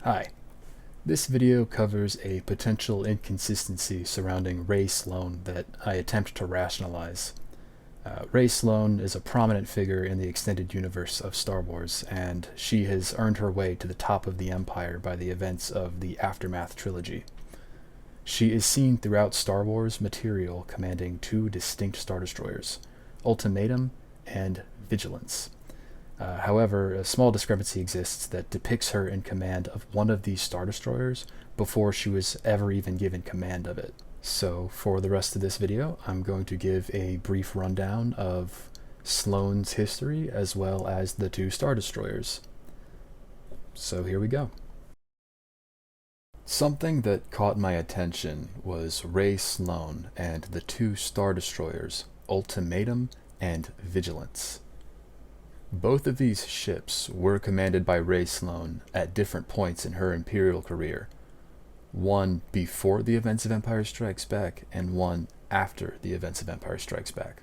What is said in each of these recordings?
Hi. This video covers a potential inconsistency surrounding Rae Sloane that I attempt to rationalize. Rae Sloane is a prominent figure in the extended universe of Star Wars, and she has earned her way to the top of the Empire by the events of the Aftermath trilogy. She is seen throughout Star Wars material commanding two distinct Star Destroyers, Ultimatum and Vigilance. However, a small discrepancy exists that depicts her in command of one of these Star Destroyers before she was ever even given command of it. So for the rest of this video, I'm going to give a brief rundown of Sloane's history as well as the two Star Destroyers. So here we go. Something that caught my attention was Rae Sloane and the two Star Destroyers, Ultimatum and Vigilance. Both of these ships were commanded by Rae Sloane at different points in her Imperial career. One before the events of Empire Strikes Back, and one after the events of Empire Strikes Back.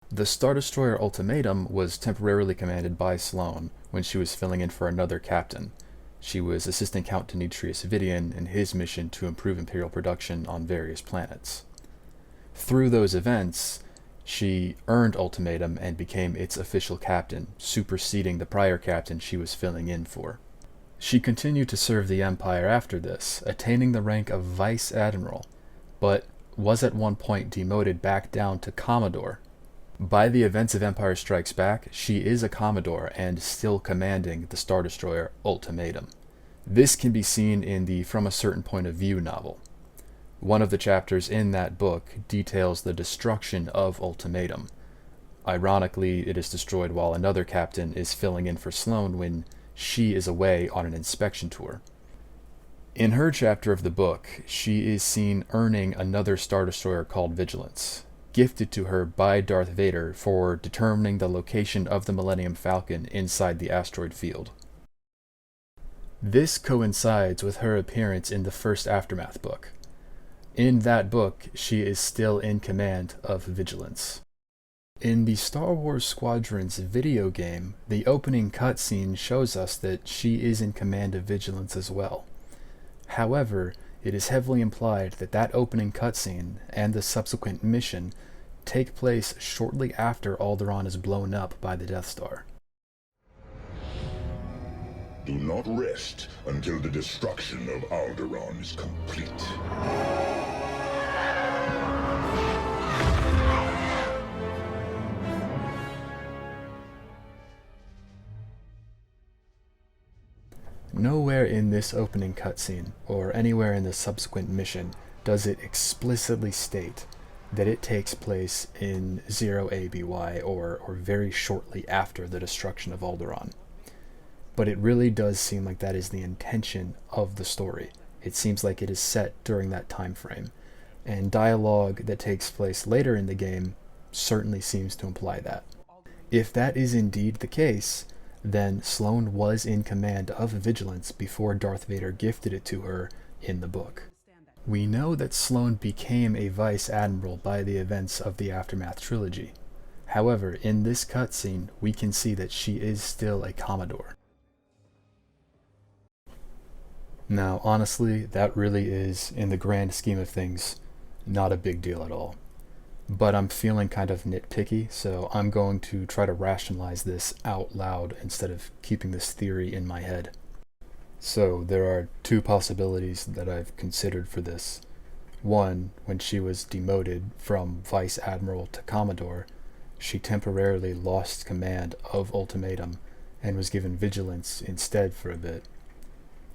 The Star Destroyer Ultimatum was temporarily commanded by Sloane when she was filling in for another captain. She was assisting Count Demetrius Vidian in his mission to improve Imperial production on various planets. Through those events, she earned Ultimatum and became its official captain, superseding the prior captain she was filling in for. She continued to serve the Empire after this, attaining the rank of Vice Admiral, but was at one point demoted back down to Commodore. By the events of Empire Strikes Back, she is a Commodore and still commanding the Star Destroyer Ultimatum. This can be seen in the From a Certain Point of View novel. One of the chapters in that book details the destruction of Ultimatum. Ironically, it is destroyed while another captain is filling in for Sloane when she is away on an inspection tour. In her chapter of the book, she is seen earning another Star Destroyer called Vigilance, gifted to her by Darth Vader for determining the location of the Millennium Falcon inside the asteroid field. This coincides with her appearance in the first Aftermath book. In that book, she is still in command of Vigilance. In the Star Wars Squadrons video game, the opening cutscene shows us that she is in command of Vigilance as well. However, it is heavily implied that that opening cutscene and the subsequent mission take place shortly after Alderaan is blown up by the Death Star. Do not rest until the destruction of Alderaan is complete. Nowhere in this opening cutscene, or anywhere in the subsequent mission, does it explicitly state that it takes place in 0ABY or very shortly after the destruction of Alderaan. But it really does seem like that is the intention of the story. It seems like it is set during that time frame, and dialogue that takes place later in the game certainly seems to imply that. If that is indeed the case, then Sloane was in command of Vigilance before Darth Vader gifted it to her in the book. We know that Sloane became a Vice Admiral by the events of the Aftermath trilogy. However, in this cutscene, we can see that she is still a Commodore. Now, honestly, that really is, in the grand scheme of things, not a big deal at all. But I'm feeling kind of nitpicky, so I'm going to try to rationalize this out loud instead of keeping this theory in my head. So there are two possibilities that I've considered for this. One, when she was demoted from Vice Admiral to Commodore, she temporarily lost command of Ultimatum and was given Vigilance instead for a bit.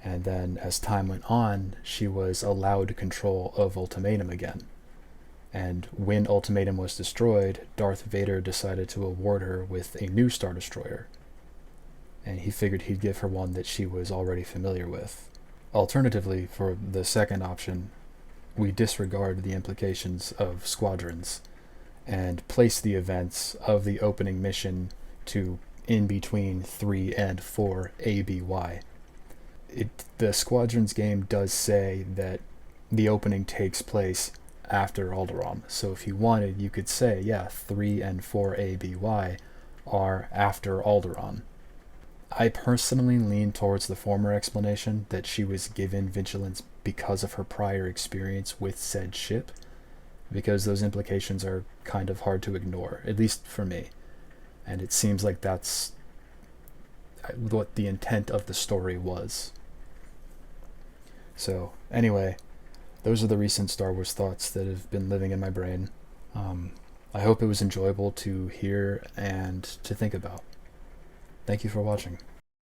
And then as time went on, she was allowed control of Ultimatum again. And when Ultimatum was destroyed, Darth Vader decided to award her with a new Star Destroyer. And he figured he'd give her one that she was already familiar with. Alternatively, for the second option, we disregard the implications of Squadrons and place the events of the opening mission to in between 3 and 4 ABY. The Squadrons game does say that the opening takes place after Alderaan. So if you wanted, you could say, yeah, 3 and 4 ABY are after Alderaan. I personally lean towards the former explanation, that she was given vigilance because of her prior experience with said ship, because those implications are kind of hard to ignore, at least for me. And it seems like that's what the intent of the story was. So, anyway, those are the recent Star Wars thoughts that have been living in my brain. I hope it was enjoyable to hear and to think about. Thank you for watching.